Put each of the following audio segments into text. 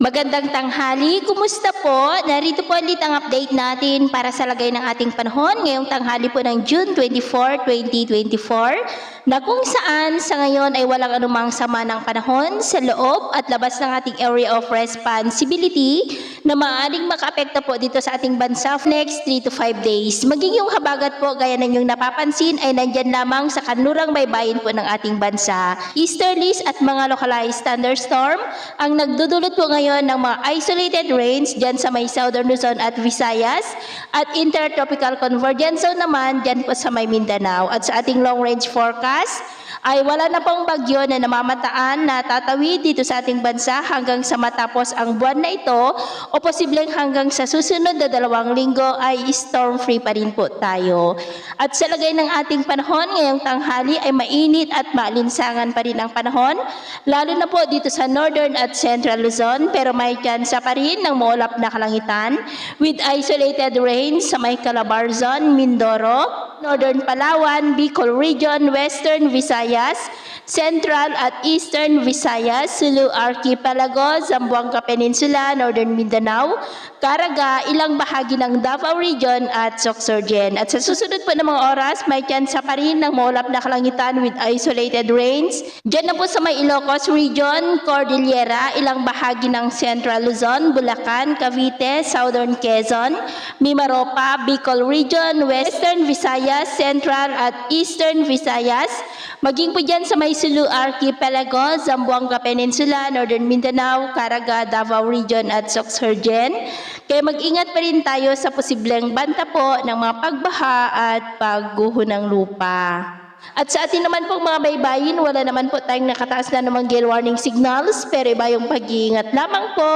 Magandang tanghali, kumusta po? Narito po ulit ang update natin para sa lagay ng ating panahon ngayong tanghali po ng June 24, 2024 na kung saan sa ngayon ay walang anumang sama ng panahon sa loob at labas ng ating area of responsibility na maaaring makaapekto po dito sa ating bansa for next 3 to 5 days. Maging yung habagat po gaya ng yung napapansin ay nandyan lamang sa kanlurang baybayin po ng ating bansa. Easterlies at mga localized thunderstorm ang nagdudulot po ngayon ng mga isolated rains dyan sa may Southern Luzon at Visayas at intertropical convergence zone naman dyan po sa may Mindanao. At sa ating long range forecast ay wala na pong bagyo na namamataan na tatawid dito sa ating bansa hanggang sa matapos ang buwan na ito o posibleng hanggang sa susunod na 2 linggo ay storm-free pa rin po tayo. At sa lagay ng ating panahon ngayong tanghali ay mainit at maalinsangan pa rin ang panahon, lalo na po dito sa Northern at Central Luzon, pero may tsansa pa rin ng maulap na kalangitan with isolated rain sa may Calabarzon, Mindoro, Northern Palawan, Bicol Region, Western Visayas, Central at Eastern Visayas, Sulu Archipelago, Zamboanga Peninsula, Northern Mindanao, Caraga, ilang bahagi ng Davao Region at Sorsogon. At sa susunod po ng mga oras, may tsansa pa rin ng maulap na kalangitan with isolated rains. Diyan na po sa may Ilocos Region, Cordillera, ilang bahagi ng Central Luzon, Bulacan, Cavite, Southern Quezon, Mimaropa, Bicol Region, Western Visayas, Central at Eastern Visayas, maging po dyan sa may Sulu Archipelago, Zamboanga Peninsula, Northern Mindanao, Caraga, Davao Region at Sorsogon. Kaya mag-ingat pa rin tayo sa posibleng banta po ng mga pagbaha at pagguho ng lupa. At sa atin naman pong mga baybayin, wala naman po tayong nakataas na namang gale warning signals, pero iba yung pag-iingat lamang po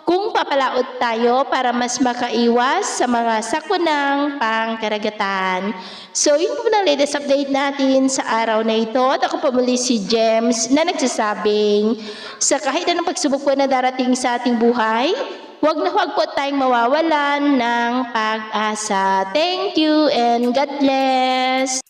kung papalaot tayo para mas makaiwas sa mga sakunang pangkaragatan. So yun po na latest update natin sa araw na ito. At ako po muli si James na nagsasabing sa kahit anong pagsubok po na darating sa ating buhay, huwag po tayong mawawalan ng pag-asa. Thank you and God bless!